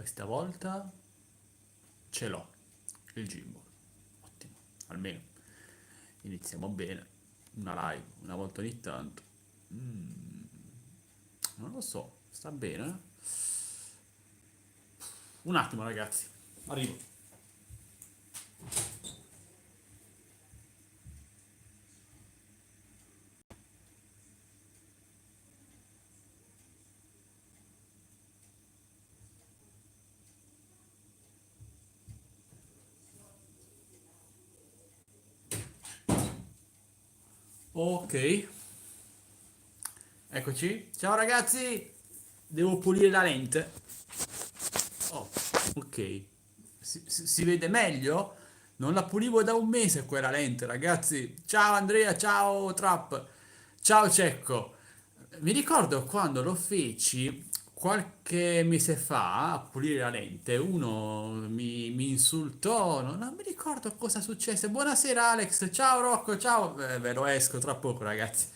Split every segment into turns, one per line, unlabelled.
questa volta ce l'ho, il gimbal. Ottimo, almeno iniziamo bene. Una live, una volta ogni tanto. Mm, non lo so, sta bene? Un attimo ragazzi, arrivo. Ok, eccoci. Ciao ragazzi, devo pulire la lente. Oh, ok. Si vede meglio? Non la pulivo da un mese quella lente, ragazzi. Ciao Andrea, ciao Trap, ciao Cecco. Mi ricordo quando lo feci qualche mese fa a pulire la lente, uno mi insultò, non mi ricordo cosa successe. Buonasera Alex, ciao Rocco, ciao. Ve lo esco tra poco, ragazzi.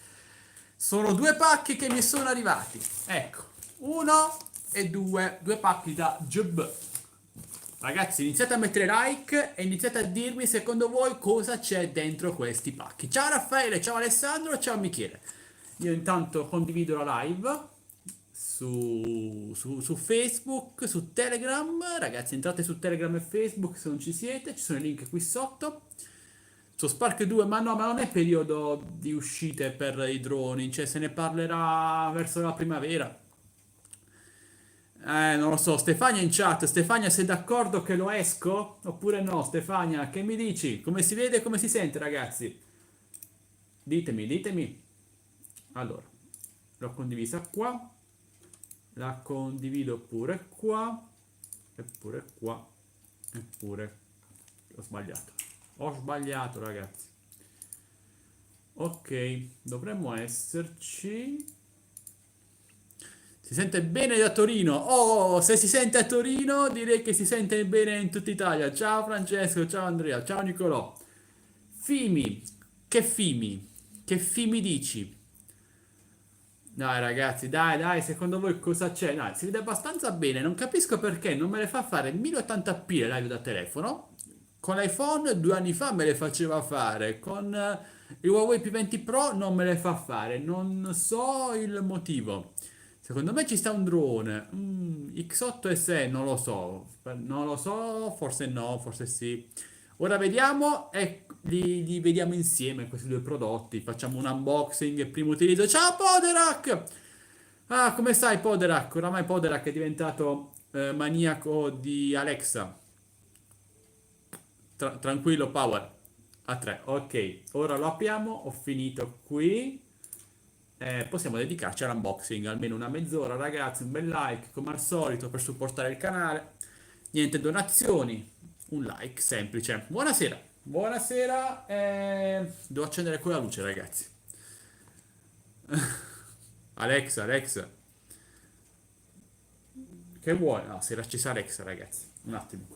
Sono due pacchi che mi sono arrivati. Ecco, uno e due pacchi da Job. Ragazzi, iniziate a mettere like e iniziate a dirmi secondo voi cosa c'è dentro questi pacchi. Ciao Raffaele, ciao Alessandro, ciao Michele. Io intanto condivido la live su Facebook, su Telegram. Ragazzi, entrate su Telegram e Facebook se non ci siete, ci sono i link qui sotto. Su Spark 2, ma no, ma non è periodo di uscite per i droni, cioè se ne parlerà verso la primavera. Non lo so, Stefania in chat, Stefania sei d'accordo che lo esco? Oppure no, Stefania, che mi dici? Come si vede e come si sente, ragazzi? Ditemi, ditemi. Allora, l'ho condivisa qua, la condivido pure qua, eppure qua, eppure ho sbagliato. Ho sbagliato, ragazzi. Ok, dovremmo esserci. Si sente bene da Torino. Oh, se si sente a Torino, direi che si sente bene in tutta Italia. Ciao Francesco, ciao Andrea, ciao Nicolò. Fimi, che Fimi? Che Fimi dici? Dai ragazzi, dai, secondo voi cosa c'è? Dai, si vede abbastanza bene, non capisco perché non me le fa fare 1080p le live da telefono. Con l'iPhone 2 anni fa me le faceva fare, con il Huawei P20 Pro non me le fa fare, non so il motivo. Secondo me ci sta un drone, X8 SE, non lo so, forse no, forse sì. Ora vediamo e li vediamo insieme questi due prodotti. Facciamo un unboxing e primo utilizzo. Ciao Poderac! Ah, come stai Poderac? Oramai Poderac è diventato maniaco di Alexa. Tranquillo Power. A 3. Ok, ora lo apriamo. Ho finito qui. Possiamo dedicarci all'unboxing. Almeno una mezz'ora, ragazzi. Un bel like, come al solito, per supportare il canale. Niente donazioni. Un like semplice. Buonasera. Buonasera. Devo accendere quella luce, ragazzi. Alexa, Alexa. Che vuoi? No, si era accesa Alexa, ragazzi. Un attimo.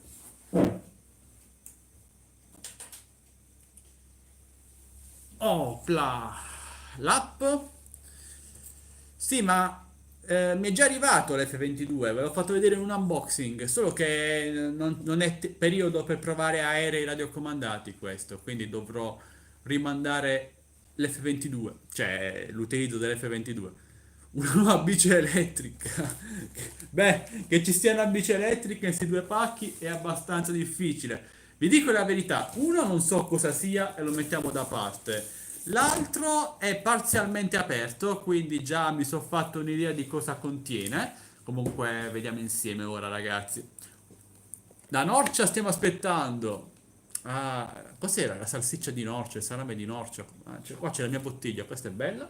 Opla. L'app? Sì, ma mi è già arrivato l'F22, ve l'ho fatto vedere in un unboxing, solo che non è periodo per provare aerei radiocomandati questo, quindi dovrò rimandare l'F22, cioè l'utilizzo dell'F22. Una nuova bici elettrica. Beh, che ci sia una bici elettrica in questi due pacchi è abbastanza difficile. Vi dico la verità, uno non so cosa sia e lo mettiamo da parte. L'altro è parzialmente aperto, quindi già mi sono fatto un'idea di cosa contiene. Comunque vediamo insieme ora, ragazzi. Da Norcia stiamo aspettando. Ah, cos'era la salsiccia di Norcia, il salame di Norcia? Qua c'è la mia bottiglia, questa è bella.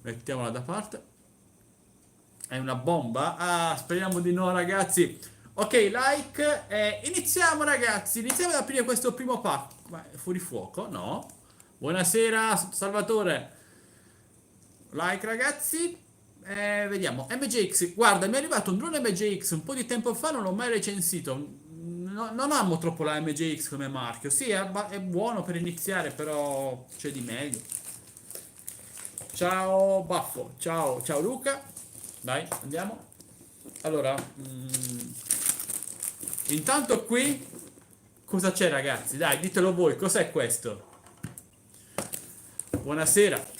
Mettiamola da parte. È una bomba? Ah, speriamo di no, ragazzi. Ok, like. Iniziamo, ragazzi. Iniziamo ad aprire questo primo pacco. Ma è fuori fuoco? No. Buonasera, Salvatore. Like, ragazzi. Vediamo. MJX. Guarda, mi è arrivato un drone MJX un po' di tempo fa, non l'ho mai recensito. Non amo troppo la MJX come marchio. Sì, è buono per iniziare, però c'è di meglio. Ciao Baffo, ciao Luca. Dai, andiamo. Allora, Intanto qui cosa c'è, ragazzi? Dai, ditelo voi, cos'è questo? Buonasera.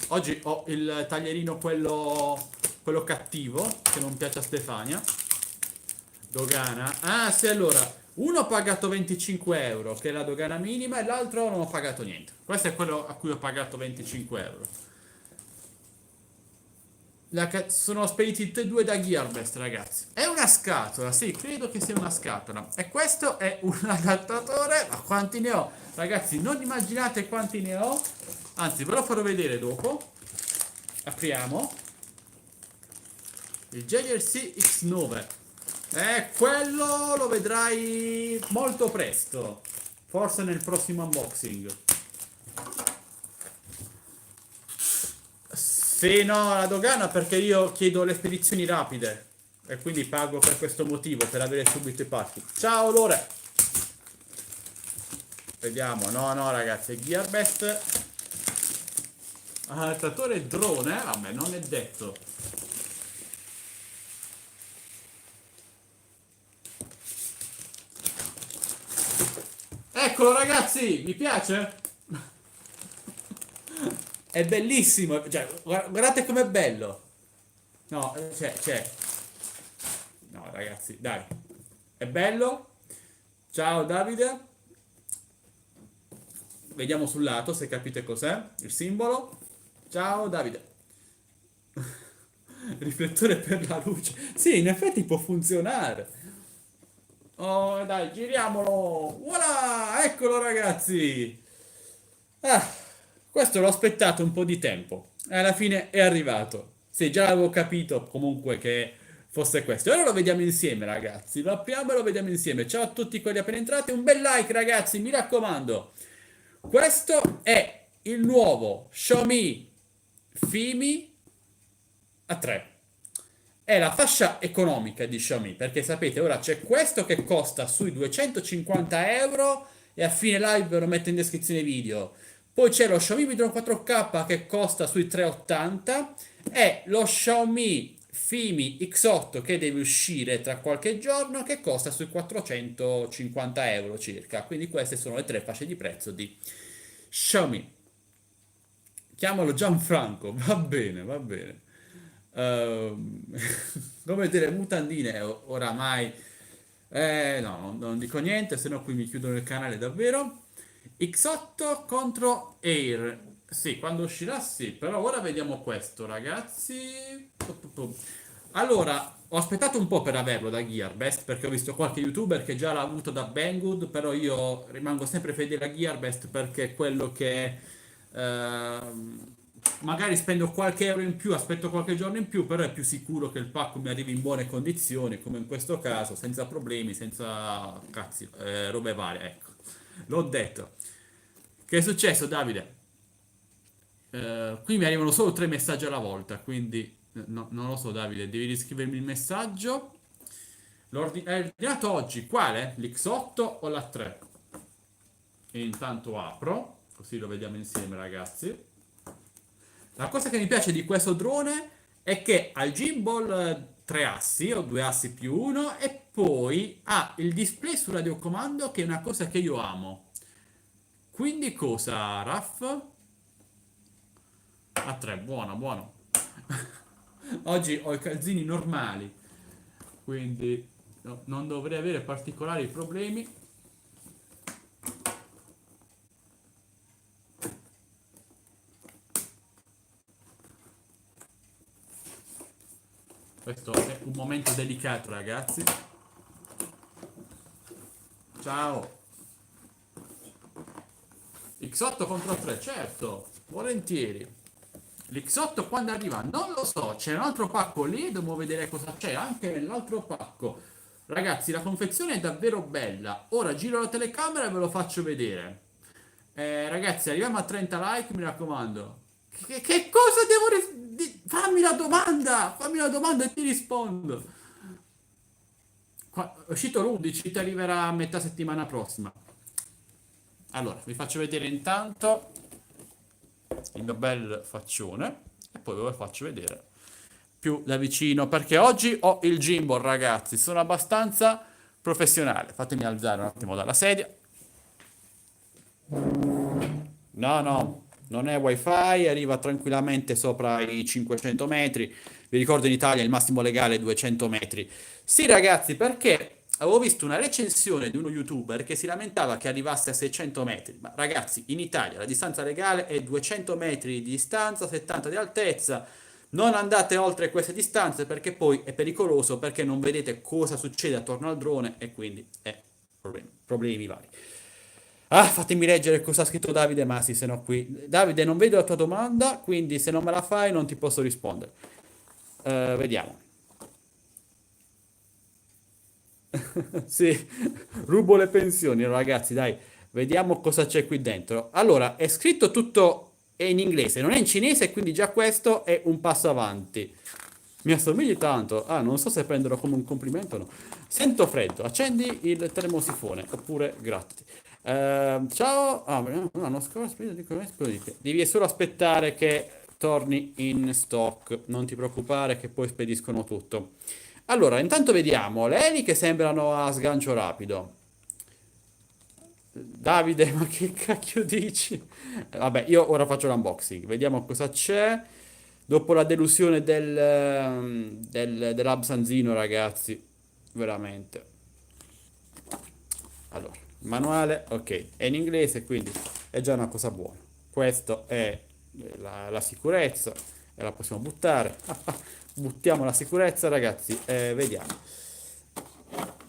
Oggi ho il taglierino quello cattivo, che non piace a Stefania. Dogana. Ah, sì, allora. Uno ho pagato 25 euro, che è la dogana minima, e l'altro non ho pagato niente. Questo è quello a cui ho pagato 25 euro. Sono spediti tutti e due da Gearbest, ragazzi. È una scatola, sì, credo che sia una scatola. E questo è un adattatore. Ma quanti ne ho? Ragazzi, non immaginate quanti ne ho. Anzi, ve lo farò vedere dopo. Apriamo. Il JLC X9. Quello lo vedrai molto presto. Forse nel prossimo unboxing. Se no, la dogana perché io chiedo le spedizioni rapide. E quindi pago per questo motivo, per avere subito i pacchi. Ciao Lore! Vediamo, no ragazzi, è Gearbest. Adattatore drone, vabbè, non è detto. Eccolo ragazzi, mi piace? È bellissimo, cioè, guardate com'è bello. No, c'è. No ragazzi, dai. È bello? Ciao Davide. Vediamo sul lato se capite cos'è il simbolo. Ciao Davide. Riflettore per la luce. Sì, in effetti può funzionare. Oh, dai, giriamolo. Voilà, eccolo ragazzi. Ah, questo l'ho aspettato un po' di tempo. E alla fine è arrivato. Sì, già avevo capito comunque che fosse questo. Ora lo vediamo insieme, ragazzi. Lo apriamo e lo vediamo insieme. Ciao a tutti quelli appena entrati. Un bel like, ragazzi, mi raccomando. Questo è il nuovo Xiaomi Fimi A3. È la fascia economica di Xiaomi, perché sapete, ora c'è questo che costa sui 250 euro e a fine live ve lo metto in descrizione video. Poi c'è lo Xiaomi Mi Drone 4K che costa sui 380 e lo Xiaomi Fimi X8 che deve uscire tra qualche giorno che costa sui 450 euro circa. Quindi queste sono le tre fasce di prezzo di Xiaomi. Chiamalo Gianfranco, va bene, va bene. Ehm, come delle mutandine oramai. No, non dico niente, se no qui mi chiudono il canale davvero. X8 contro Air. Sì, quando uscirà sì, però ora vediamo questo, ragazzi. Allora, ho aspettato un po' per averlo da Gearbest, perché ho visto qualche YouTuber che già l'ha avuto da Banggood, però io rimango sempre fedele a Gearbest perché è quello che magari spendo qualche euro in più, aspetto qualche giorno in più, però è più sicuro che il pacco mi arrivi in buone condizioni, come in questo caso, senza problemi, senza cazzi, robe varie, ecco. L'ho detto. Che è successo, Davide? Qui mi arrivano solo tre messaggi alla volta, quindi non lo so, Davide, devi riscrivermi il messaggio. Hai ordinato oggi quale? L'X8 o la 3? E intanto apro, così lo vediamo insieme, ragazzi. La cosa che mi piace di questo drone è che ha il gimbal 3 assi o 2 assi più 1 e poi ha il display sul radiocomando che è una cosa che io amo. Quindi cosa, Raf? A 3, buono, buono. Oggi ho i calzini normali, quindi non dovrei avere particolari problemi. Questo è un momento delicato, ragazzi. Ciao. X8 contro 3, certo, volentieri. L'X8 quando arriva? Non lo so, c'è un altro pacco lì, dobbiamo vedere cosa c'è anche nell'altro pacco. Ragazzi, la confezione è davvero bella. Ora giro la telecamera e ve lo faccio vedere. Ragazzi, arriviamo a 30 like, mi raccomando. Che cosa devo... fammi la domanda e ti rispondo. È uscito l'11, ti arriverà a metà settimana prossima. Allora, vi faccio vedere intanto il mio bel faccione e poi ve lo faccio vedere più da vicino perché oggi ho il gimbal, ragazzi. Sono abbastanza professionale. Fatemi alzare un attimo dalla sedia. No, no, non è wifi, arriva tranquillamente sopra i 500 metri. Vi ricordo in Italia il massimo legale è 200 metri. Sì, ragazzi, perché avevo visto una recensione di uno youtuber che si lamentava che arrivasse a 600 metri. Ma ragazzi, in Italia la distanza legale è 200 metri di distanza, 70 di altezza. Non andate oltre queste distanze perché poi è pericoloso perché non vedete cosa succede attorno al drone e quindi problemi vari. Ah, fatemi leggere cosa ha scritto Davide Masi, se no qui. Davide, non vedo la tua domanda, quindi se non me la fai non ti posso rispondere. Vediamo. Sì, rubo le pensioni, ragazzi, dai, vediamo cosa c'è qui dentro. Allora, è scritto tutto in inglese, non è in cinese, quindi già questo è un passo avanti. Mi assomigli tanto. Ah, non so se prenderlo come un complimento o no. Sento freddo, accendi il termosifone, oppure gratti. Ciao. Ah, no, l'anno scorso, devi solo aspettare che torni in stock. Non ti preoccupare che poi spediscono tutto. Allora, intanto vediamo le eli che sembrano a sgancio rapido. Davide, ma che cacchio dici? Vabbè, io ora faccio l'unboxing, vediamo cosa c'è. Dopo la delusione dell'Absanzino, ragazzi, veramente. Allora, manuale, ok, è in inglese, quindi è già una cosa buona. Questo è la sicurezza e la possiamo buttare. Buttiamo la sicurezza, ragazzi, e vediamo.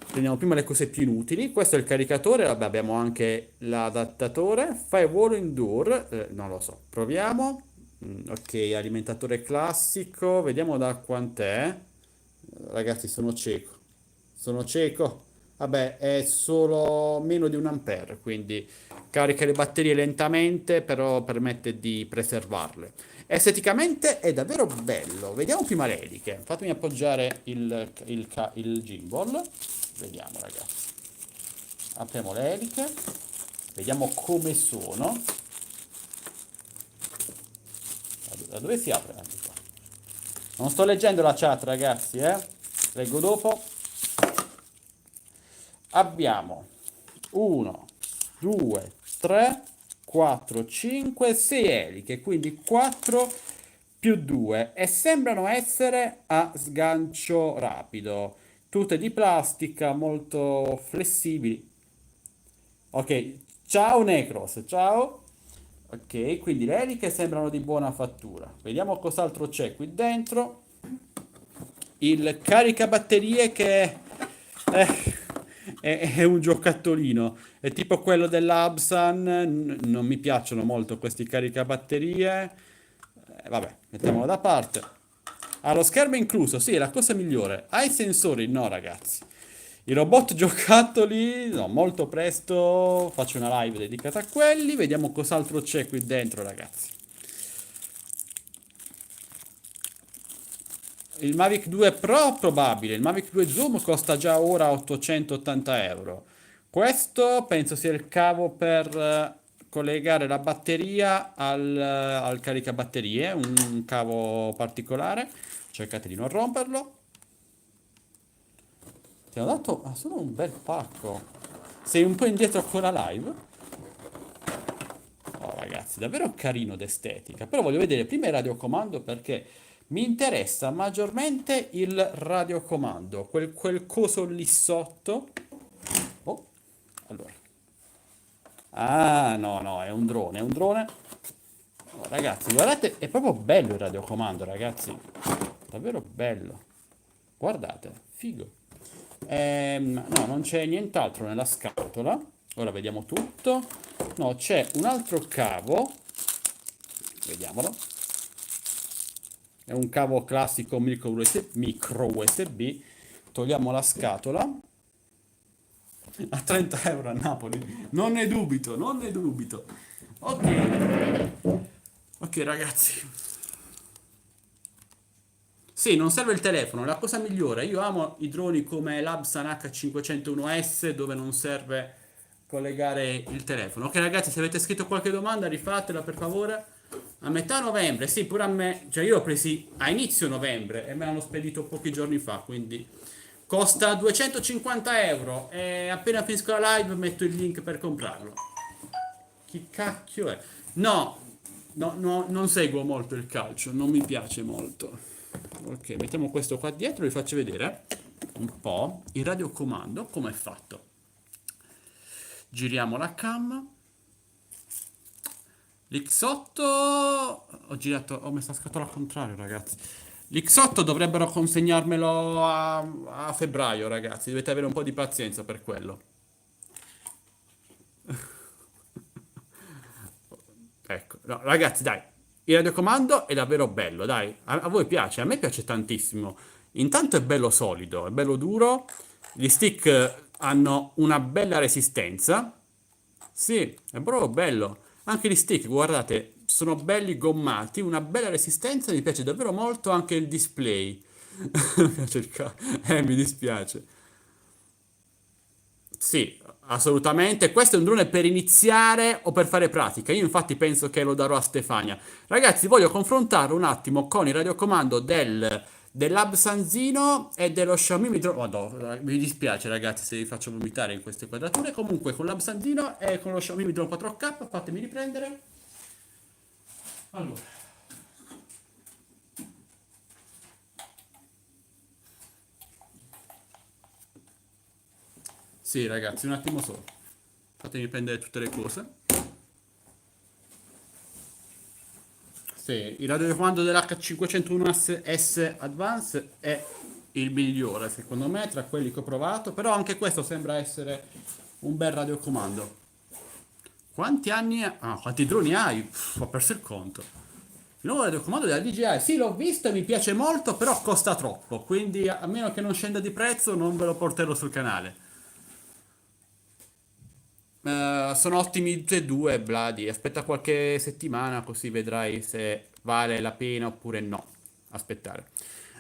Prendiamo prima le cose più inutili. Questo è il caricatore, vabbè, abbiamo anche l'adattatore. Firewall indoor, non lo so, proviamo. Ok, alimentatore classico, vediamo da quant'è. Ragazzi, sono cieco. Sono cieco. Vabbè, è solo meno di un ampere, quindi carica le batterie lentamente, però permette di preservarle. Esteticamente è davvero bello. Vediamo prima le eliche. Fatemi appoggiare il gimbal. Vediamo, ragazzi. Apriamo le eliche. Vediamo come sono. Da dove si apre? Anche qua. Non sto leggendo la chat, ragazzi, eh? Leggo dopo. Abbiamo 1, 2, 3, 4, 5, 6 eliche, quindi 4 più 2 e sembrano essere a sgancio rapido, tutte di plastica, molto flessibili. Ok, ciao Necros, ciao. Ok, quindi le eliche sembrano di buona fattura. Vediamo cos'altro c'è qui dentro. Il caricabatterie che è un giocattolino. È tipo quello dell'Absan. Non mi piacciono molto questi caricabatterie. Vabbè, mettiamolo da parte. Ha lo schermo incluso, sì, è la cosa migliore. Ha i sensori? No, ragazzi. I robot giocattoli, no, molto presto faccio una live dedicata a quelli. Vediamo cos'altro c'è qui dentro, ragazzi. Il Mavic 2 Pro probabile, il Mavic 2 Zoom costa già ora 880 euro. Questo penso sia il cavo per collegare la batteria al caricabatterie, un cavo particolare. Cercate di non romperlo. Ti hanno dato solo un bel pacco. Sei un po' indietro con la live? Oh, ragazzi, davvero carino d'estetica. Però voglio vedere prima il radiocomando perché mi interessa maggiormente il radiocomando. Quel coso lì sotto. Oh, allora. Ah, no, no, è un drone, è un drone. Oh, ragazzi, guardate, è proprio bello il radiocomando, ragazzi. Davvero bello. Guardate, figo. No, non c'è nient'altro nella scatola. Ora vediamo tutto. No, c'è un altro cavo. Vediamolo. È un cavo classico micro USB. Togliamo la scatola. A 30 euro a Napoli. Non ne dubito, non ne dubito. Ok. Ok, ragazzi. Sì, non serve il telefono, è la cosa migliore. Io amo i droni come l'Absan H501S dove non serve collegare il telefono. Ok, ragazzi, se avete scritto qualche domanda, rifatela per favore. A metà novembre, sì, pure a me, cioè io l'ho presi a inizio novembre e me l'hanno spedito pochi giorni fa, quindi costa 250 euro e appena finisco la live metto il link per comprarlo. Chi cacchio è? No, no, no, non seguo molto il calcio, non mi piace molto. Ok, mettiamo questo qua dietro e vi faccio vedere un po' il radiocomando come è fatto. Giriamo la cam. L'X8 ho girato, ho messo la scatola al contrario, ragazzi. L'X8 dovrebbero consegnarmelo a febbraio, ragazzi. Dovete avere un po' di pazienza per quello. Ecco, no, ragazzi, dai, il radiocomando è davvero bello, dai. A voi piace? A me piace tantissimo. Intanto è bello solido, è bello duro. Gli stick hanno una bella resistenza. Sì, è proprio bello. Anche gli stick, guardate, sono belli gommati, una bella resistenza, mi piace davvero molto anche il display. Mi piace mi dispiace. Sì, assolutamente. Questo è un drone per iniziare o per fare pratica. Io infatti penso che lo darò a Stefania. Ragazzi, voglio confrontare un attimo con il radiocomando dell'Absanzino e dello Xiaomi Mi Drone. Madonna, mi dispiace ragazzi se vi faccio vomitare in queste quadrature. Comunque con l'Absanzino e con lo Xiaomi Mi Drone 4K, fatemi riprendere. Allora, sì ragazzi, un attimo solo. Fatemi prendere tutte le cose. Sì, il radiocomando dell'H501S Advance è il migliore secondo me tra quelli che ho provato, però anche questo sembra essere un bel radiocomando. Quanti anni ha? Ah, quanti droni hai? Ho perso il conto. Il nuovo radiocomando della DJI, sì, l'ho visto e mi piace molto, però costa troppo, quindi a meno che non scenda di prezzo non ve lo porterò sul canale. Sono ottimi tutti e due, Vladi. Aspetta qualche settimana così vedrai se vale la pena oppure no. Aspettare.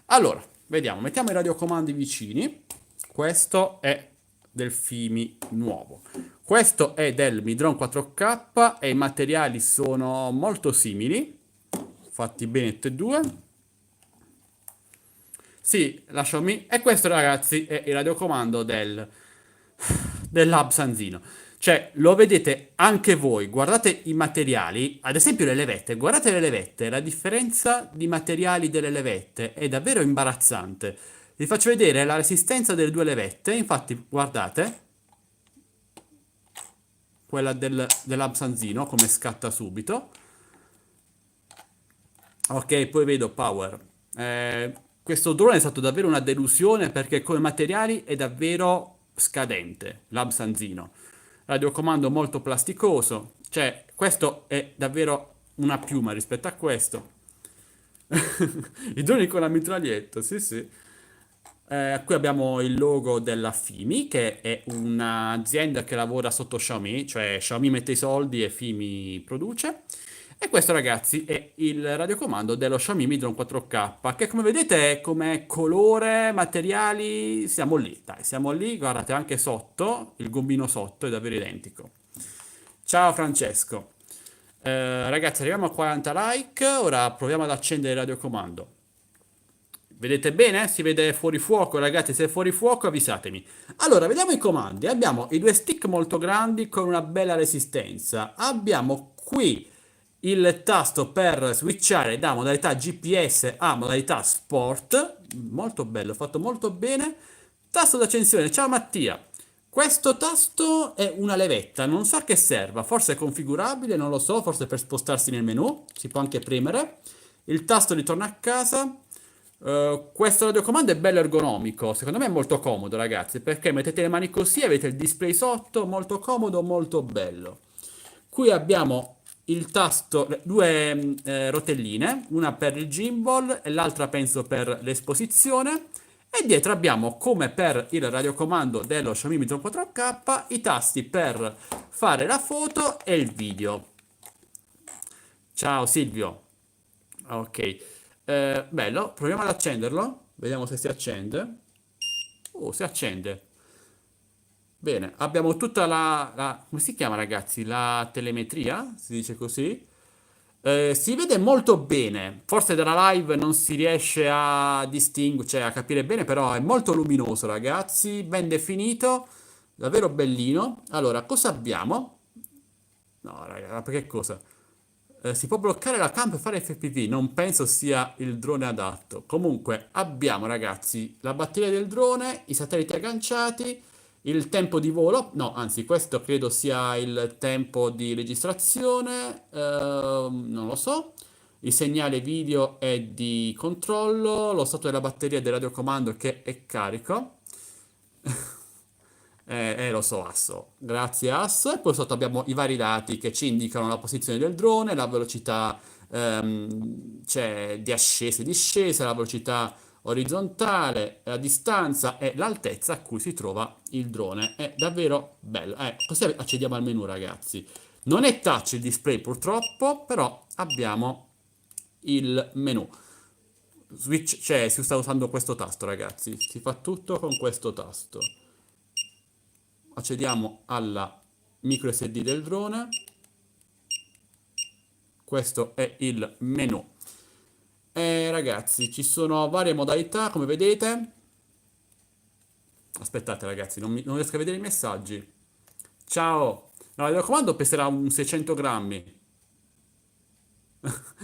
Allora, vediamo, mettiamo i radiocomandi vicini. Questo è del Fimi nuovo. Questo è del Midron 4K e i materiali sono molto simili, fatti bene tutti e due. Sì, la Xiaomi. E questo, ragazzi, è il radiocomando dell'Hub Cioè, lo vedete anche voi, guardate i materiali, ad esempio le levette, guardate le levette, la differenza di materiali delle levette è davvero imbarazzante. Vi faccio vedere la resistenza delle due levette, infatti guardate, quella dell'Hub come scatta subito. Ok, poi vedo Power. Questo drone è stato davvero una delusione perché come materiali è davvero scadente, l'Absanzino. Radiocomando molto plasticoso, cioè questo è davvero una piuma rispetto a questo. I droni con la mitraglietta, sì sì. Qui abbiamo il logo della Fimi, che è un'azienda che lavora sotto Xiaomi, cioè Xiaomi mette i soldi e Fimi produce. E questo ragazzi è il radiocomando dello Xiaomi Mi Drone 4K, che come vedete è come colore, materiali, siamo lì, dai, siamo lì, guardate anche sotto, il gommino sotto è davvero identico. Ciao Francesco. Ragazzi, arriviamo a 40 like, ora proviamo ad accendere il radiocomando. Vedete bene? Si vede fuori fuoco, ragazzi, se è fuori fuoco avvisatemi. Allora, vediamo i comandi. Abbiamo i due stick molto grandi con una bella resistenza. Abbiamo qui il tasto per switchare da modalità GPS a modalità Sport. Molto bello, fatto molto bene. Tasto d'accensione. Ciao Mattia. Questo tasto è una levetta, non so a che serva, forse è configurabile, non lo so, forse per spostarsi nel menu, si può anche premere. Il tasto ritorna a casa. Questo radiocomando è bello ergonomico, secondo me è molto comodo ragazzi, perché mettete le mani così, avete il display sotto, molto comodo, molto bello. Qui abbiamo il tasto, due rotelline, una per il gimbal e l'altra penso per l'esposizione. E dietro abbiamo, come per il radiocomando dello Xiaomi Mi 4K, i tasti per fare la foto e il video. Ciao Silvio. Ok. Bello, proviamo ad accenderlo. Vediamo se si accende. Oh, si accende. Bene, abbiamo tutta come si chiama ragazzi? La telemetria, si dice così. Si vede molto bene, forse dalla live non si riesce a distinguere, cioè a capire bene, però è molto luminoso, ragazzi, ben definito, davvero bellino. Allora, cosa abbiamo? No, raga, ma che cosa? Si può bloccare la cam per fare FPV, non penso sia il drone adatto. Comunque, abbiamo, ragazzi, la batteria del drone, i satelliti agganciati, il tempo di volo, no, anzi, questo credo sia il tempo di registrazione, non lo so. Il segnale video è di controllo, lo stato della batteria del radiocomando che è carico. Lo so, Asso. Grazie, Asso. E poi sotto abbiamo i vari dati che ci indicano la posizione del drone, la velocità cioè, di ascesa e discesa, la velocità orizzontale, la distanza e l'altezza a cui si trova il drone. È davvero bello. Così accediamo al menu, ragazzi. Non è touch il display purtroppo, però abbiamo il menu. Switch, cioè si sta usando questo tasto, ragazzi. Si fa tutto con questo tasto. Accediamo alla micro SD del drone. Questo è il menu. E ragazzi, ci sono varie modalità, come vedete. Aspettate, ragazzi, non riesco a vedere i messaggi. Ciao. No, il raccomando peserà un 600 grammi.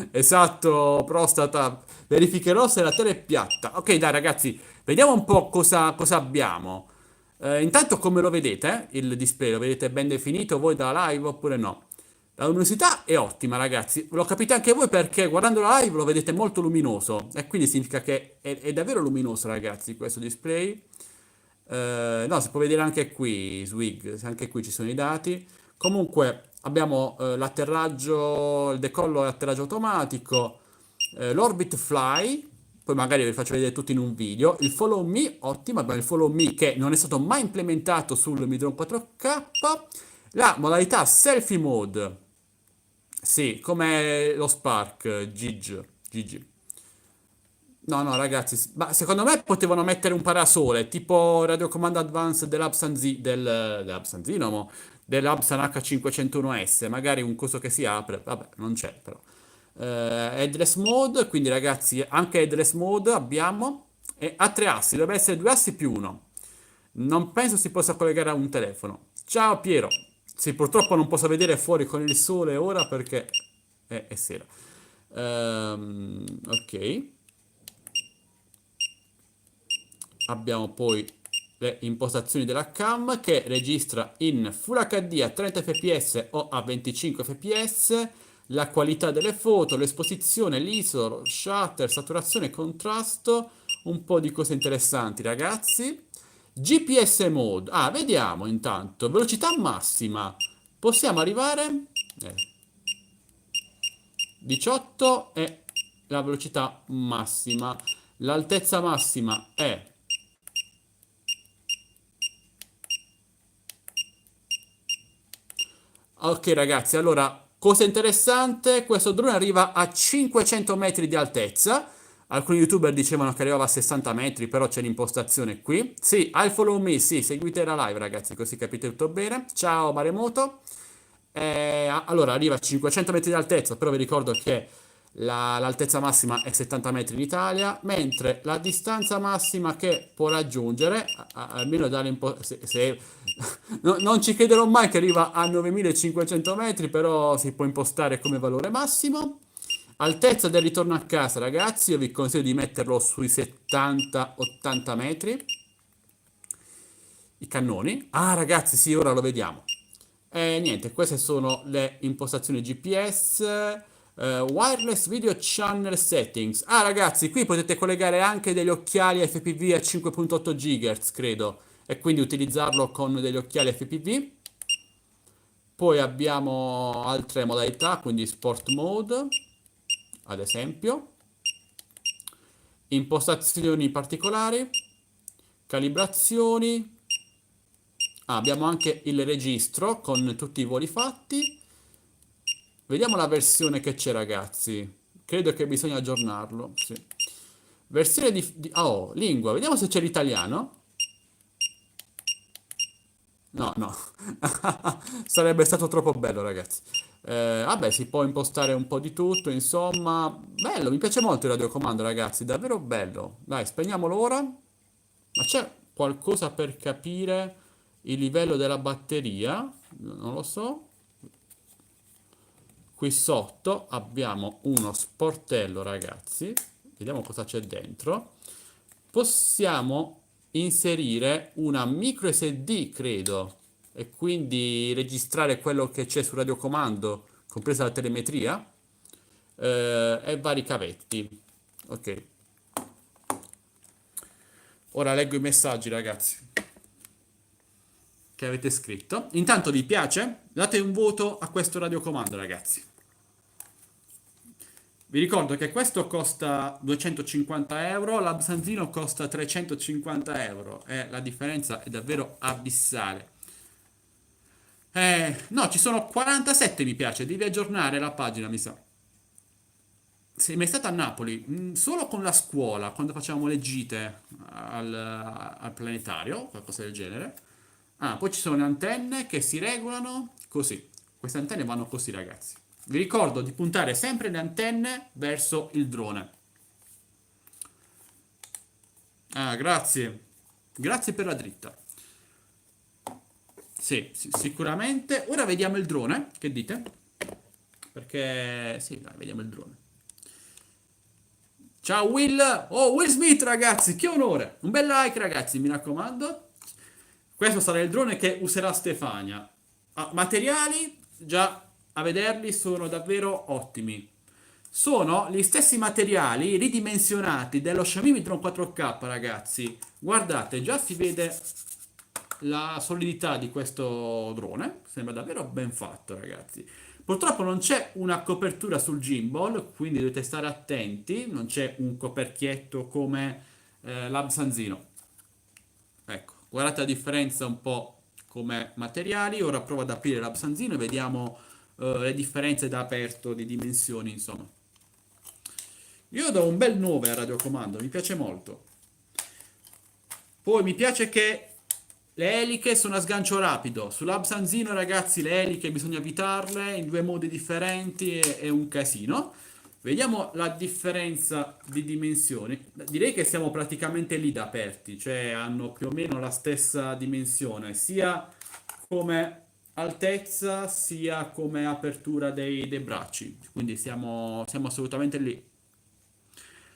Esatto, prostata. Verificherò se la terra è piatta. Ok, dai, ragazzi, vediamo un po' cosa abbiamo. Intanto come lo vedete, il display, lo vedete ben definito voi dalla live oppure no? La luminosità è ottima, ragazzi, lo capite anche voi perché guardando la live lo vedete molto luminoso e quindi significa che è davvero luminoso, ragazzi, questo display. No, si può vedere anche qui, Swig, anche qui ci sono i dati. Comunque abbiamo l'atterraggio, il decollo e l'atterraggio automatico, l'orbit fly, poi magari vi faccio vedere tutto in un video. Il follow me, ottimo, abbiamo il follow me che non è stato mai implementato sul Mi Drone 4K. La modalità selfie mode, sì, come lo Spark, Gigi. No, no, ragazzi, ma secondo me potevano mettere un parasole, tipo radiocomando advanced dell'Absanzino, dell'Absan H501S, magari un coso che si apre, vabbè, non c'è però. Headless mode, quindi ragazzi, anche headless mode abbiamo, e ha tre assi, dovrebbe essere due assi più uno. Non penso si possa collegare a un telefono. Ciao Piero. Sì, purtroppo non posso vedere fuori con il sole ora perché è sera. Ok. Abbiamo poi le impostazioni della cam che registra in Full HD a 30 fps o a 25 fps, la qualità delle foto, l'esposizione, l'ISO, lo shutter, saturazione e contrasto, un po' di cose interessanti, ragazzi. GPS mode, vediamo intanto, velocità massima, possiamo arrivare, 18 è la velocità massima, l'altezza massima è ok, ragazzi, allora, cosa interessante, questo drone arriva a 500 metri di altezza. Alcuni youtuber dicevano che arrivava a 60 metri, però c'è l'impostazione qui. Sì, I follow me, sì, seguite la live, ragazzi, così capite tutto bene. Ciao Maremoto. Allora, arriva a 500 metri di altezza, però vi ricordo che l'altezza massima è 70 metri in Italia, mentre la distanza massima che può raggiungere, almeno dalle non ci crederò mai che arriva a 9500 metri, però si può impostare come valore massimo. Altezza del ritorno a casa, ragazzi, io vi consiglio di metterlo sui 70-80 metri. I cannoni. Ah, ragazzi, sì, ora lo vediamo. E niente, queste sono le impostazioni GPS. Wireless Video Channel Settings. Ah, ragazzi, qui potete collegare anche degli occhiali FPV a 5.8 GHz, credo, e quindi utilizzarlo con degli occhiali FPV. Poi abbiamo altre modalità, quindi Sport Mode, ad esempio. Impostazioni particolari, calibrazioni. Abbiamo anche il registro con tutti i voli fatti. Vediamo la versione che c'è, ragazzi. Credo che bisogna aggiornarlo. Sì. Versione oh, lingua. Vediamo se c'è l'italiano. No, no. Sarebbe stato troppo bello, ragazzi. Vabbè, si può impostare un po' di tutto, insomma, bello, mi piace molto il radiocomando, ragazzi, davvero bello. Dai, spegniamolo ora. Ma c'è qualcosa per capire il livello della batteria? Non lo so. Qui sotto abbiamo uno sportello, ragazzi. Vediamo cosa c'è dentro. Possiamo inserire una micro SD, credo, e quindi registrare quello che c'è sul radiocomando, compresa la telemetria, e vari cavetti. Ok, ora leggo i messaggi, ragazzi, che avete scritto. Intanto vi piace? Date un voto a questo radiocomando, ragazzi. Vi ricordo che questo costa 250 euro, l'Absanzino costa 350 euro e la differenza è davvero abissale. No, ci sono 47 mi piace, devi aggiornare la pagina, mi sa. Sei mai stata a Napoli? Solo con la scuola, quando facevamo le gite al planetario, qualcosa del genere. Ah, poi ci sono le antenne che si regolano così. Queste antenne vanno così, ragazzi. Vi ricordo di puntare sempre le antenne verso il drone. Ah, grazie. Grazie per la dritta. Sì, sicuramente. Ora vediamo il drone. Che dite? Perché sì, dai, vediamo il drone. Ciao Will! Oh, Will Smith, ragazzi, che onore! Un bel like, ragazzi, mi raccomando. Questo sarà il drone che userà Stefania. Ah, materiali, già a vederli, sono davvero ottimi. Sono gli stessi materiali ridimensionati dello Xiaomi Mi Drone 4K, ragazzi. Guardate, già si vede la solidità di questo drone. Sembra davvero ben fatto, ragazzi. Purtroppo non c'è una copertura sul gimbal, quindi dovete stare attenti. Non c'è un coperchietto come l'Absanzino. Ecco, guardate la differenza un po' come materiali. Ora provo ad aprire l'Absanzino e vediamo le differenze da aperto di dimensioni, insomma. Io do un bel 9 al radiocomando, mi piace molto. Poi mi piace che le eliche sono a sgancio rapido. Sull'Absanzino, ragazzi, le eliche bisogna evitarle in due modi differenti, è un casino. Vediamo la differenza di dimensioni. Direi che siamo praticamente lì da aperti, cioè hanno più o meno la stessa dimensione, sia come altezza sia come apertura dei bracci. Quindi siamo assolutamente lì.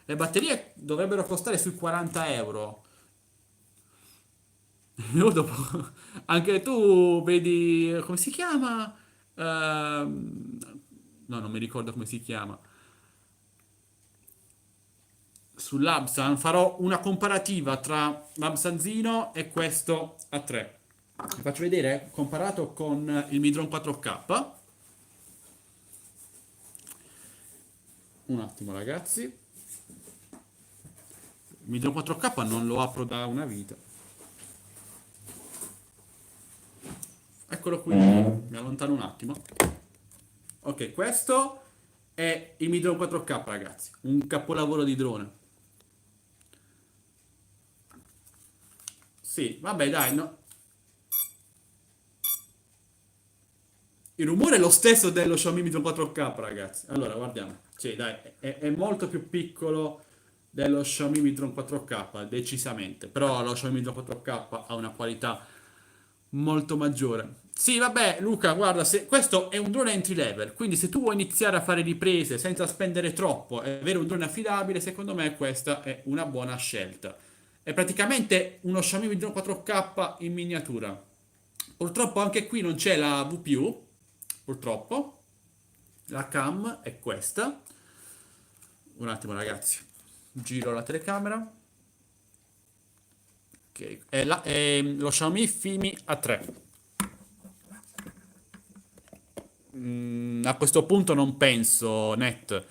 Le batterie dovrebbero costare sui 40 euro. Io dopo- Anche tu vedi come si chiama? No, non mi ricordo come si chiama. Sull'Absan farò una comparativa tra l'Absanzino e questo a 3. Vi faccio vedere comparato con il Midron 4K. Un attimo, ragazzi. Il Midron 4K non lo apro da una vita. Eccolo qui, mi allontano un attimo. Ok, questo è il Mi Drone 4K, ragazzi. Un capolavoro di drone. Sì, vabbè, dai, no. Il rumore è lo stesso dello Xiaomi Mi Drone 4K, ragazzi. Allora, guardiamo. Sì, dai, è molto più piccolo dello Xiaomi Mi Drone 4K, decisamente. Però lo Xiaomi Mi Drone 4K ha una qualità molto maggiore. Sì, vabbè, Luca, guarda, questo è un drone entry level, quindi se tu vuoi iniziare a fare riprese senza spendere troppo e avere un drone affidabile, secondo me questa è una buona scelta. È praticamente uno Xiaomi Drone 4K in miniatura. Purtroppo anche qui non c'è la VPU, purtroppo. La cam è questa. Un attimo, ragazzi. Giro la telecamera. Ok, è lo Xiaomi Fimi A3. A questo punto non penso, Net.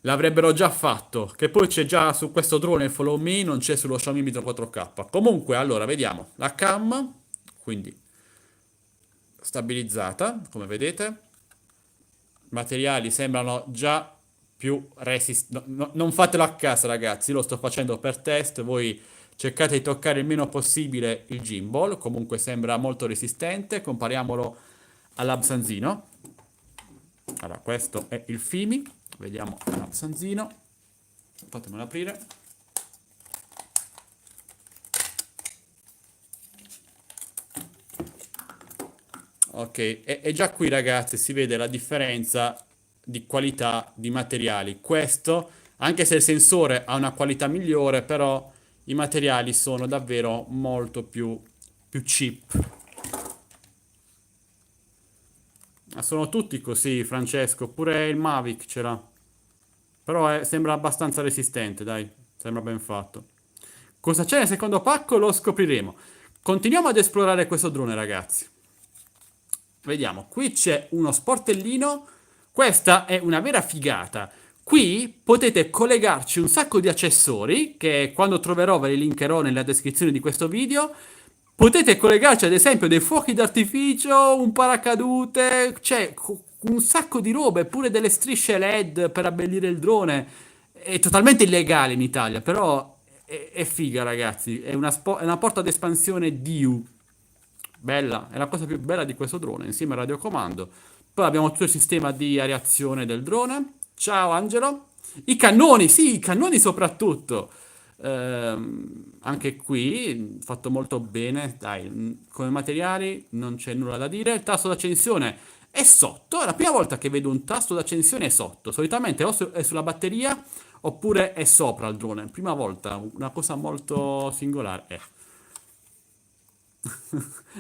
L'avrebbero già fatto. Che poi c'è già su questo drone il Follow Me, non c'è sullo Xiaomi Mi 4K. Comunque, allora, vediamo. La cam, quindi stabilizzata, come vedete. Materiali sembrano già più resistenti. Non fatelo a casa, ragazzi. Lo sto facendo per test. Voi cercate di toccare il meno possibile il gimbal. Comunque sembra molto resistente. Compariamolo all'Absanzino. Allora, questo è il Fimi. Vediamo l'Absanzino. Fatemelo aprire. Ok, e già qui ragazzi si vede la differenza di qualità di materiali. Questo, anche se il sensore ha una qualità migliore, però i materiali sono davvero molto più cheap. Ma sono tutti così, Francesco, pure il Mavic ce l'ha. Però sembra abbastanza resistente, dai, sembra ben fatto. Cosa c'è nel secondo pacco lo scopriremo. Continuiamo ad esplorare questo drone, ragazzi. Vediamo, qui c'è uno sportellino. Questa è una vera figata. Qui potete collegarci un sacco di accessori che quando troverò ve li linkerò nella descrizione di questo video. Potete collegarci ad esempio dei fuochi d'artificio, un paracadute, c'è un sacco di robe, pure delle strisce LED per abbellire il drone. È totalmente illegale in Italia, però è figa, ragazzi. È una porta d'espansione DIU. Bella, è la cosa più bella di questo drone, insieme al radiocomando. Poi abbiamo tutto il sistema di areazione del drone. Ciao Angelo. I cannoni, sì, i cannoni soprattutto. Anche qui fatto molto bene, dai, come materiali non c'è nulla da dire. Il tasto d'accensione è sotto, è la prima volta che vedo un tasto d'accensione sotto. Solitamente è sulla batteria oppure è sopra il drone. Prima volta, una cosa molto singolare.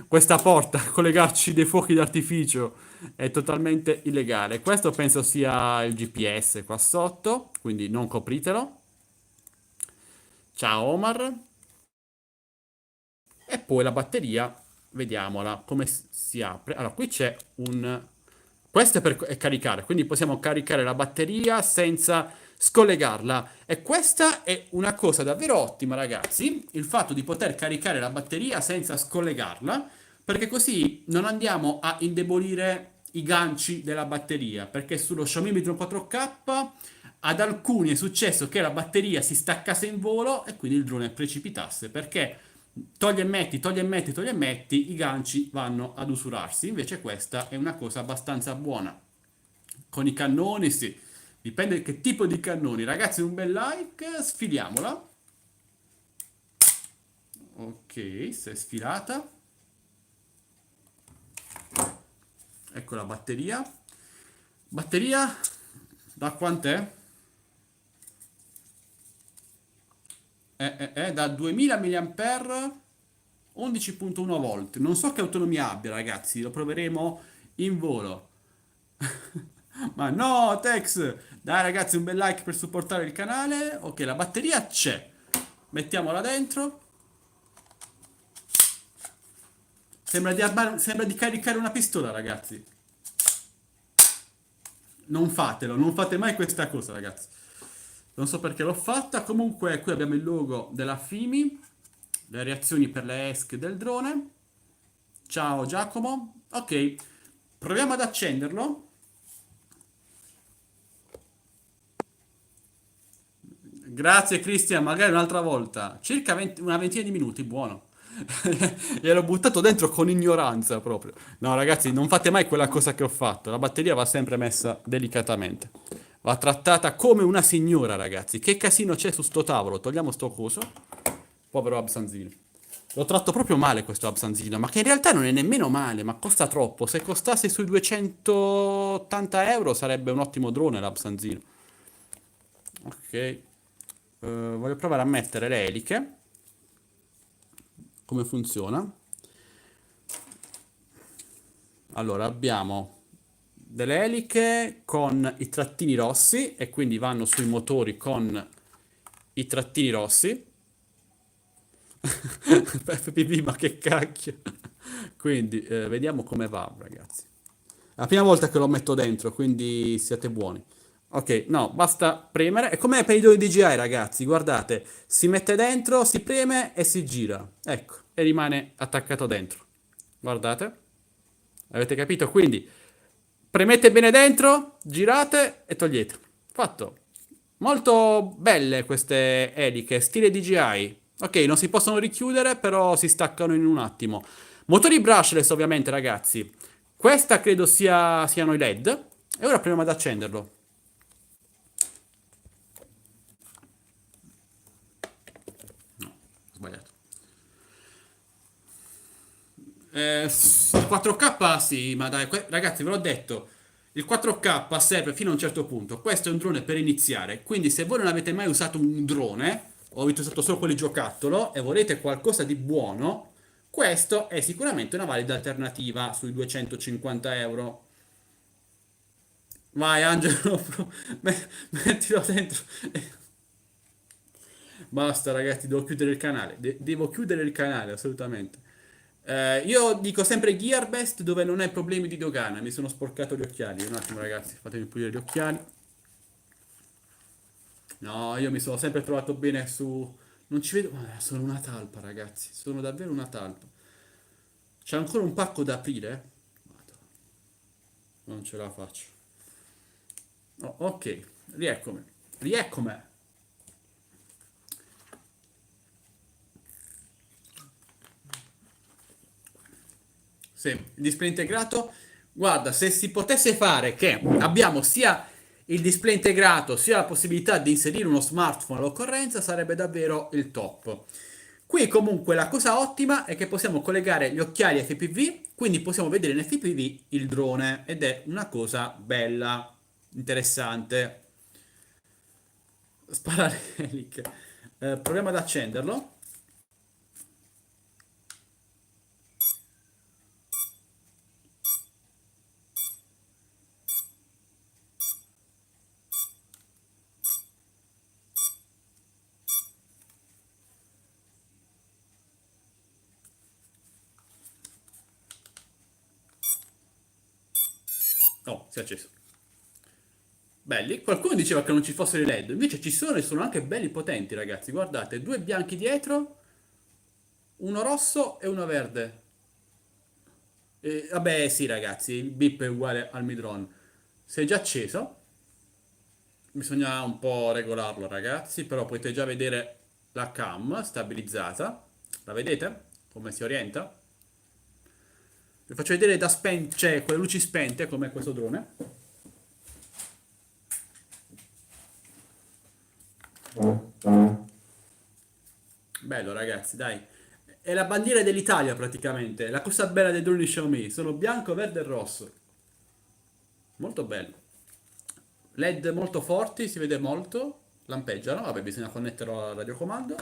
Questa porta, collegarci dei fuochi d'artificio è totalmente illegale. Questo penso sia il GPS qua sotto, quindi non copritelo. Ciao Omar. E poi la batteria, vediamola come si apre. Allora, qui c'è un... Questo è caricare, quindi possiamo caricare la batteria senza scollegarla. E questa è una cosa davvero ottima, ragazzi, il fatto di poter caricare la batteria senza scollegarla, perché così non andiamo a indebolire i ganci della batteria, perché sullo Xiaomi Mi Drone 4K ad alcuni è successo che la batteria si staccasse in volo e quindi il drone precipitasse, perché togli e metti, togli e metti, togli e metti, i ganci vanno ad usurarsi. Invece questa è una cosa abbastanza buona. Con i cannoni, sì. Dipende che tipo di cannoni. Ragazzi, un bel like, sfiliamola. Ok, si è sfilata. Ecco la batteria. Batteria da quant'è? Da 2000 mAh 11.1 volt. Non so che autonomia abbia, ragazzi, lo proveremo in volo. Ma no, Tex! Dai, ragazzi, un bel like per supportare il canale. Ok, la batteria c'è. Mettiamola dentro. Sembra di caricare una pistola, ragazzi. Non fatelo, non fate mai questa cosa, ragazzi. Non so perché l'ho fatta. Comunque, qui abbiamo il logo della Fimi. Le reazioni per le ESC del drone. Ciao Giacomo. Ok, proviamo ad accenderlo. Grazie Cristian, magari un'altra volta. Circa una ventina di minuti, buono. Gliel'ho buttato dentro con ignoranza proprio. No, ragazzi, non fate mai quella cosa che ho fatto. La batteria va sempre messa delicatamente. Va trattata come una signora, ragazzi. Che casino c'è su sto tavolo? Togliamo sto coso. Povero Absanzino. Lo tratto proprio male questo Absanzino, ma che in realtà non è nemmeno male, ma costa troppo. Se costasse sui 280 euro sarebbe un ottimo drone l'Absanzino. Ok. Voglio provare a mettere le eliche. Come funziona? Allora, abbiamo delle eliche con i trattini rossi e quindi vanno sui motori con i trattini rossi. FPV, ma che cacchio. Quindi, vediamo come va, ragazzi. È la prima volta che lo metto dentro, quindi siate buoni. Ok, no, basta premere. È come per i droni DJI, ragazzi. Guardate, si mette dentro, si preme e si gira. Ecco, e rimane attaccato dentro. Guardate. Avete capito? Quindi premete bene dentro, girate e togliete. Fatto. Molto belle queste eliche, stile DJI. Ok, non si possono richiudere, però si staccano in un attimo. Motori brushless, ovviamente, ragazzi. Questa credo siano i LED. E ora proviamo ad accenderlo. No, ho sbagliato. Il 4K sì, ma dai, ragazzi, ve l'ho detto, il 4K serve fino a un certo punto. Questo è un drone per iniziare, quindi se voi non avete mai usato un drone, o avete usato solo quelli giocattolo, e volete qualcosa di buono, questo è sicuramente una valida alternativa sui 250 euro. Vai, Angelo, mettilo dentro. Basta, ragazzi, devo chiudere il canale. Devo chiudere il canale, assolutamente. Io dico sempre Gearbest dove non hai problemi di dogana. Mi sono sporcato gli occhiali. Un attimo, ragazzi, fatemi pulire gli occhiali. No, io mi sono sempre trovato bene su. Non ci vedo. Sono una talpa, ragazzi. Sono davvero una talpa. C'è ancora un pacco da aprire? Madonna, non ce la faccio. Oh, ok, rieccomi. Rieccomi. Sì, il display integrato. Guarda, se si potesse fare che abbiamo sia il display integrato sia la possibilità di inserire uno smartphone all'occorrenza, sarebbe davvero il top. Qui comunque la cosa ottima è che possiamo collegare gli occhiali FPV, quindi possiamo vedere in FPV il drone ed è una cosa bella, interessante. Spara l'elic. Proviamo ad accenderlo. Oh, si è acceso. Belli. Qualcuno diceva che non ci fossero i LED, invece ci sono e sono anche belli potenti, ragazzi. Guardate, due bianchi dietro, uno rosso e uno verde. Vabbè, sì, ragazzi, il bip è uguale al Midron. Si è già acceso. Bisogna un po' regolarlo, ragazzi, però potete già vedere la cam stabilizzata. La vedete? Come si orienta? Vi faccio vedere da spente, cioè con le luci spente, come questo drone. Bello, ragazzi, dai. È la bandiera dell'Italia praticamente. La cosa bella dei droni Xiaomi. Sono bianco, verde e rosso. Molto bello. LED molto forti, si vede molto. Lampeggiano. Vabbè, bisogna connetterlo al radiocomando.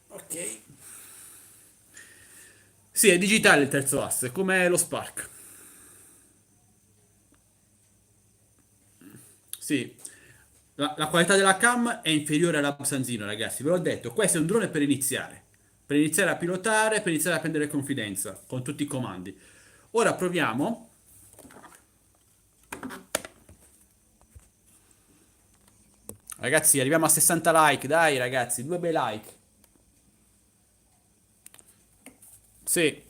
Ok. Sì, è digitale il terzo asse, come lo Spark. Sì. La qualità della cam è inferiore all'Absanzino, ragazzi. Ve l'ho detto, questo è un drone per iniziare. Per iniziare a pilotare, per iniziare a prendere confidenza con tutti i comandi. Ora proviamo. Ragazzi, arriviamo a 60 like, dai ragazzi, due bei like. Sì,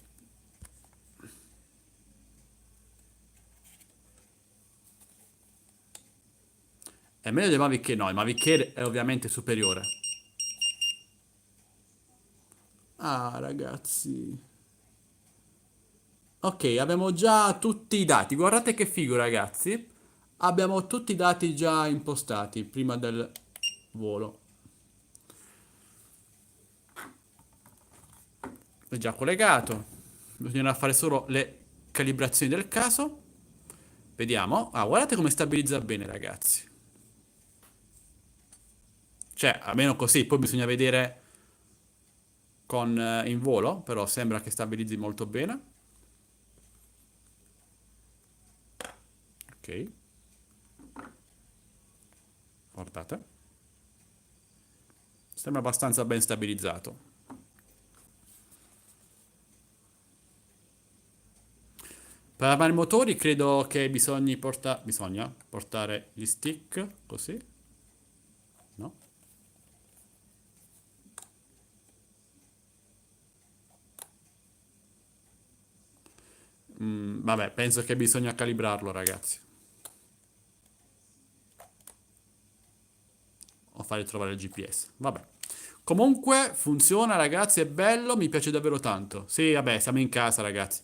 è meglio del Mavic Air, no, il Mavic Air è ovviamente superiore. Ah, ragazzi. Ok, abbiamo già tutti i dati. Guardate che figo, ragazzi. Abbiamo tutti i dati già impostati prima del volo. È già collegato. Bisognerà fare solo le calibrazioni del caso. Vediamo. Ah, guardate come stabilizza bene, ragazzi. Cioè, almeno così, poi bisogna vedere con in volo, però sembra che stabilizzi molto bene. Ok, guardate. Sembra abbastanza ben stabilizzato. Per armare i motori credo che bisogna portare gli stick, così, no? Vabbè, penso che bisogna calibrarlo, ragazzi. O fare trovare il GPS. Vabbè. Comunque funziona, ragazzi, è bello, mi piace davvero tanto. Sì, vabbè, siamo in casa, ragazzi.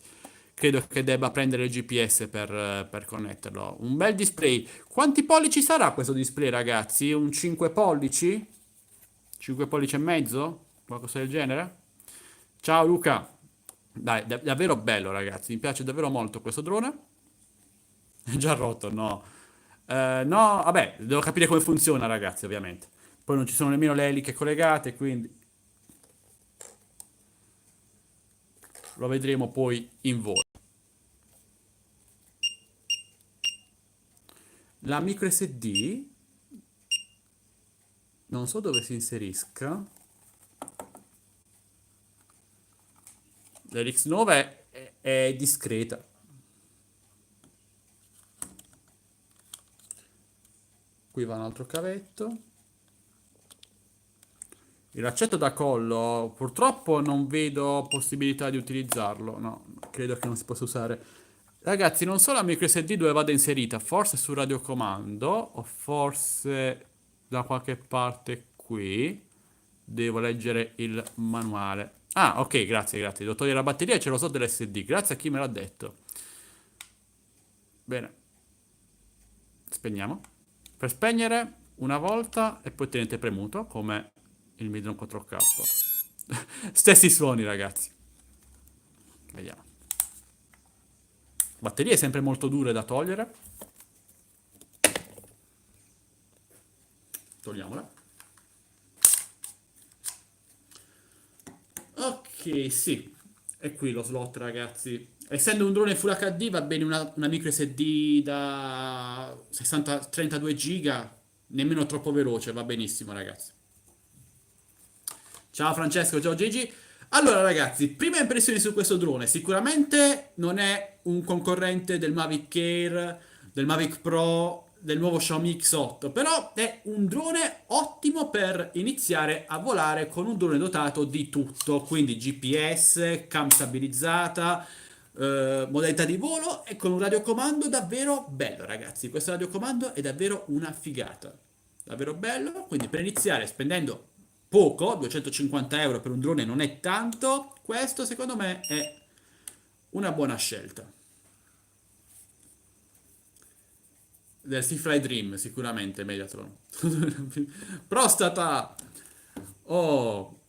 credo che debba prendere il GPS per connetterlo. Un bel display. Quanti pollici sarà questo display, ragazzi? Un 5 pollici? 5 pollici e mezzo? Qualcosa del genere? Ciao Luca. Dai, davvero bello, ragazzi. Mi piace davvero molto questo drone. È già rotto, no. No, vabbè, devo capire come funziona, ragazzi, ovviamente. Poi non ci sono nemmeno le eliche collegate, quindi lo vedremo poi in volo. La micro SD, non so dove si inserisca. L'RX9 è discreta. Qui va un altro cavetto. Il laccetto da collo, purtroppo non vedo possibilità di utilizzarlo. No, credo che non si possa usare. Ragazzi, non so la micro SD dove vada inserita, forse sul radiocomando o forse da qualche parte qui. Devo leggere il manuale. Ah, ok, grazie, grazie. Devo togliere la batteria e ce lo so dell'SD. Grazie a chi me l'ha detto. Bene, spegniamo. Per spegnere una volta e poi tenete premuto come il Midron 4K. Stessi suoni, ragazzi. Vediamo. Batterie sempre molto dure da togliere. Togliamola. Ok, sì. È qui lo slot, ragazzi. Essendo un drone Full HD va bene una micro SD da 32 giga, nemmeno troppo veloce, va benissimo, ragazzi. Ciao Francesco, ciao Gigi. Allora ragazzi, prima impressioni su questo drone, sicuramente non è un concorrente del Mavic Air, del Mavic Pro, del nuovo Xiaomi X8, però è un drone ottimo per iniziare a volare con un drone dotato di tutto, quindi GPS, cam stabilizzata, modalità di volo e con un radiocomando davvero bello ragazzi. Questo radiocomando è davvero una figata, davvero bello, quindi per iniziare spendendo poco, 250 euro per un drone non è tanto, questo secondo me è una buona scelta. Del Seafly Dream sicuramente Mediatron. Prostata! Oh,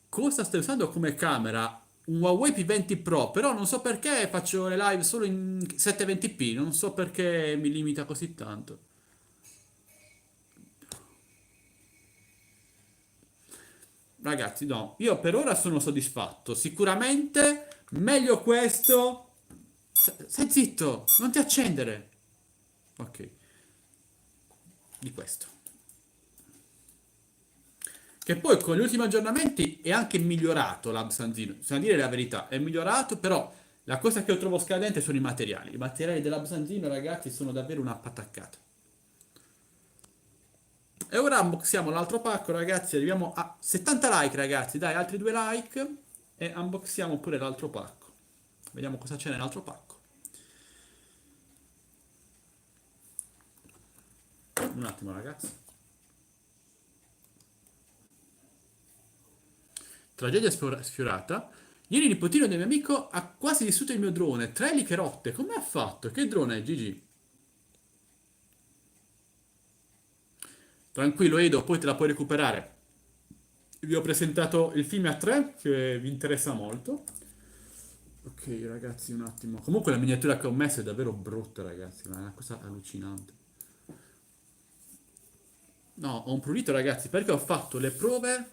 cosa stai usando come camera? Un Huawei P20 Pro, però non so perché faccio le live solo in 720p, non so perché mi limita così tanto. Ragazzi, no, io per ora sono soddisfatto. Sicuramente meglio questo. Stai zitto, non ti accendere. Ok, di questo. Che poi con gli ultimi aggiornamenti è anche migliorato l'Absanzino. Bisogna dire la verità, è migliorato, però la cosa che io trovo scadente sono i materiali. I materiali dell'Absanzino, ragazzi, sono davvero una pataccata. E ora unboxiamo l'altro pacco, ragazzi. Arriviamo a 70 like, ragazzi. Dai, altri 2 like. E unboxiamo pure l'altro pacco. Vediamo cosa c'è nell'altro pacco. Un attimo, ragazzi. Tragedia sfiorata. Ieri il nipotino del mio amico ha quasi distrutto il mio drone. 3 eliche rotte. Come ha fatto? Che drone è, Gigi? Tranquillo, Edo, poi te la puoi recuperare. Vi ho presentato il film a 3, che vi interessa molto. Ok, ragazzi, un attimo. Comunque la miniatura che ho messo è davvero brutta, ragazzi. Ma è una cosa allucinante. No, ho un prurito, ragazzi, perché ho fatto le prove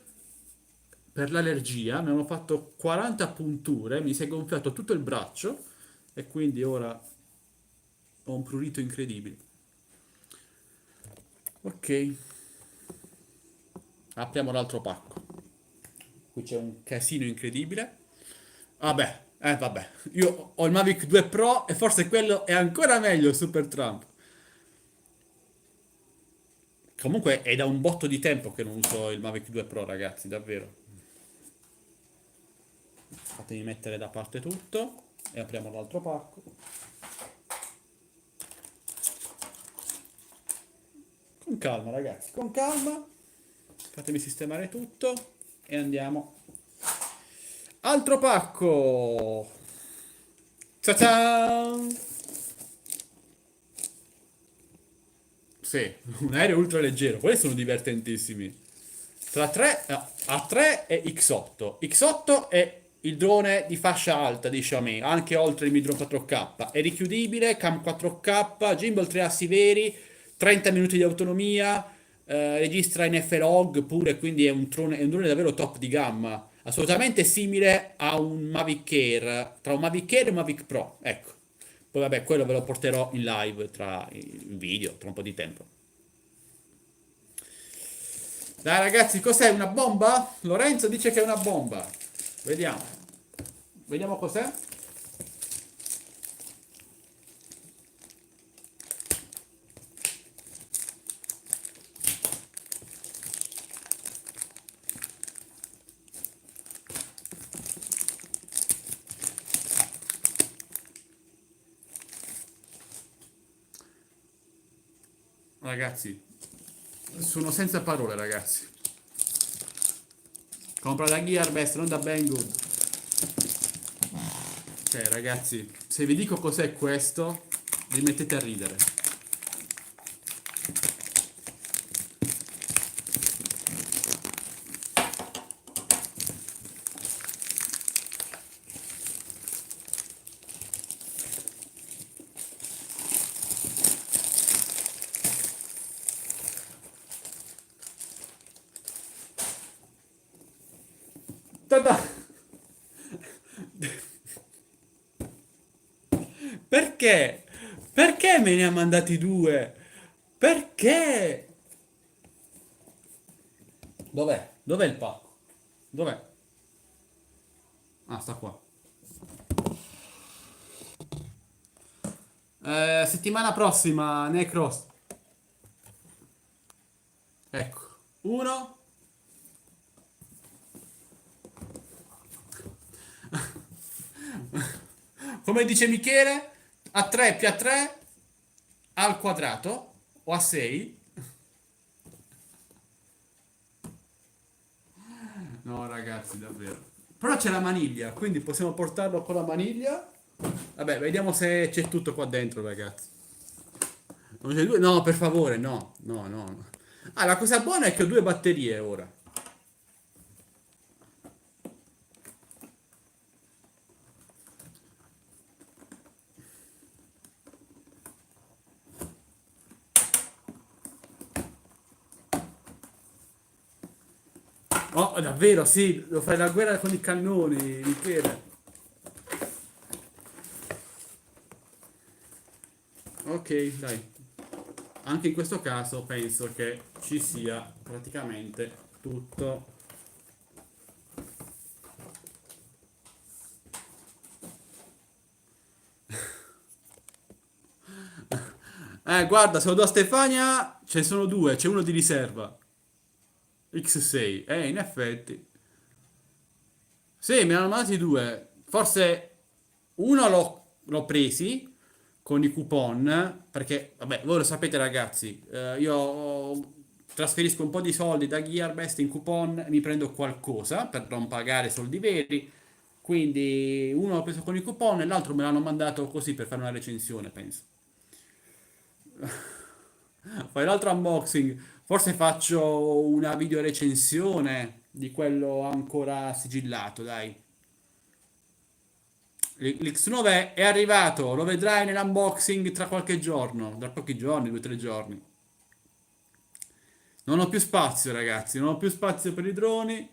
per l'allergia. Mi hanno fatto 40 punture, mi si è gonfiato tutto il braccio e quindi ora ho un prurito incredibile. Ok, apriamo l'altro pacco. Qui c'è un casino incredibile. Vabbè. Io ho il Mavic 2 Pro e forse quello è ancora meglio, il Super Trump. Comunque è da un botto di tempo che non uso il Mavic 2 Pro, ragazzi, davvero. Fatemi mettere da parte tutto e apriamo l'altro pacco. Con calma, ragazzi, con calma. Fatemi sistemare tutto e andiamo. Altro pacco. Ta-ta! Sì, un aereo ultraleggero, quelli sono divertentissimi. Tra 3 A3 e X8. X8 è il drone di fascia alta di Xiaomi, anche oltre il Midron 4K. È richiudibile, cam 4K, gimbal 3 assi veri, 30 minuti di autonomia, registra in F-Log pure, quindi è un drone davvero top di gamma. Assolutamente simile a un Mavic Air, tra un Mavic Air e un Mavic Pro, ecco. Poi vabbè, quello ve lo porterò in live in video, tra un po' di tempo. Dai ragazzi, cos'è? Una bomba? Lorenzo dice che è una bomba. Vediamo. Vediamo cos'è. Ragazzi, sono senza parole, ragazzi. Compra da Gearbest, non da Banggood. Cioè, ragazzi, se vi dico cos'è questo, vi mettete a ridere. Ta-da! Perché? Perché me ne ha mandati due? Perché? Dov'è? Dov'è il pacco? Dov'è? Ah, sta qua. Settimana prossima, Necros. Ecco. Uno. Come dice Michele, a 3 più a 3 al quadrato o a 6. No, ragazzi, davvero. Però c'è la maniglia, quindi possiamo portarlo con la maniglia. Vabbè, vediamo se c'è tutto qua dentro, ragazzi. Non c'è due? No, per favore, no. No, no, no. Ah, la cosa buona è che ho due batterie ora. Oh, davvero, sì, devo fare la guerra con i cannoni, Michele. Ok, dai. Anche in questo caso penso che ci sia praticamente tutto. Guarda, se lo do a Stefania, ce ne sono due, c'è uno di riserva. X6, in effetti. Sì, me ne hanno mandati due. Forse uno l'ho presi con i coupon, perché, vabbè, voi lo sapete ragazzi, io trasferisco un po' di soldi da Gearbest in coupon e mi prendo qualcosa per non pagare soldi veri. Quindi uno l'ho preso con i coupon e l'altro me l'hanno mandato così per fare una recensione, penso. Fai l'altro unboxing. Forse faccio una video recensione di quello ancora sigillato, dai. L'X9 è arrivato, lo vedrai nell'unboxing tra qualche giorno, tra pochi giorni, 2 o 3 giorni. Non ho più spazio, ragazzi, non ho più spazio per i droni,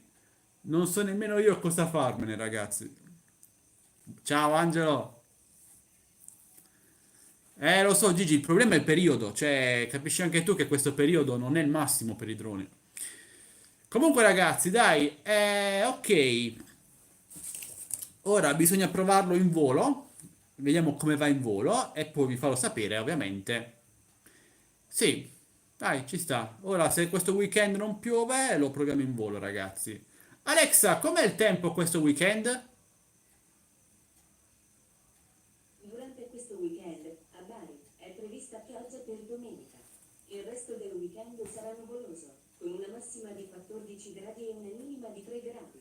non so nemmeno io cosa farmene, ragazzi. Ciao Angelo. Lo so, Gigi, il problema è il periodo, cioè capisci anche tu che questo periodo non è il massimo per i droni. Comunque, ragazzi, dai, ok, ora bisogna provarlo in volo, vediamo come va in volo e poi vi farò sapere, ovviamente. Sì, dai, ci sta. Ora, se questo weekend non piove, lo proviamo in volo, ragazzi. Alexa, com'è il tempo questo weekend?
Durante questo weekend a Bari è prevista pioggia per domenica. Il resto del weekend sarà nuvoloso, con una massima di 14 gradi e una minima di 3 gradi.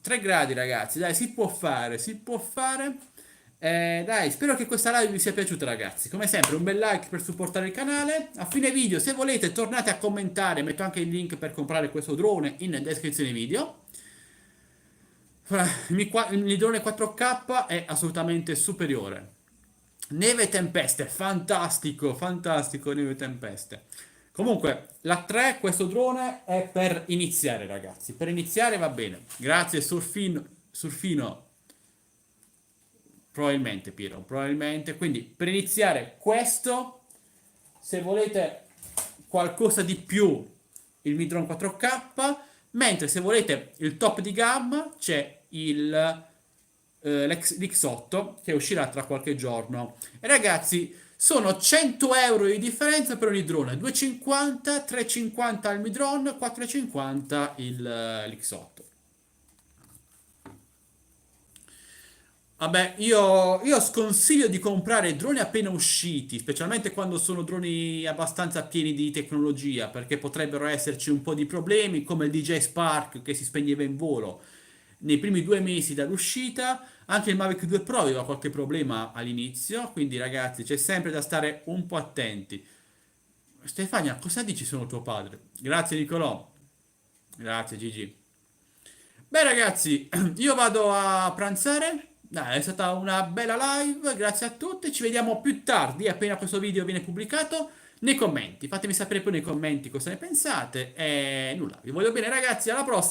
3 gradi, ragazzi, dai, si può fare, si può fare. Dai, spero che questa live vi sia piaciuta, ragazzi. Come sempre, un bel like per supportare il canale. A fine video, se volete, tornate a commentare. Metto anche il link per comprare questo drone in descrizione video. Il drone 4K è assolutamente superiore. Neve e tempeste, fantastico, fantastico, neve e tempeste. Comunque, la 3, questo drone è per iniziare, ragazzi. Per iniziare va bene. Grazie, Surfino. Surfino. Probabilmente, Piero, probabilmente. Quindi, per iniziare questo, se volete qualcosa di più, il Midron 4K, mentre se volete il top di gamma, c'è l'X8 che uscirà tra qualche giorno. E ragazzi, sono 100 euro di differenza per ogni drone, 2,50, 3,50 il Midron, 4,50 l'X8. Vabbè, io sconsiglio di comprare droni appena usciti, specialmente quando sono droni abbastanza pieni di tecnologia, perché potrebbero esserci un po' di problemi, come il DJI Spark che si spegneva in volo nei primi 2 mesi dall'uscita. Anche il Mavic 2 Pro aveva qualche problema all'inizio, quindi ragazzi c'è sempre da stare un po' attenti. Stefania, cosa dici sono tuo padre? Grazie Nicolò, grazie Gigi. Beh ragazzi, io vado a pranzare. Dai, è stata una bella live, grazie a tutti. Ci vediamo più tardi, appena questo video viene pubblicato, nei commenti. Fatemi sapere poi nei commenti cosa ne pensate. E nulla, vi voglio bene ragazzi, alla prossima.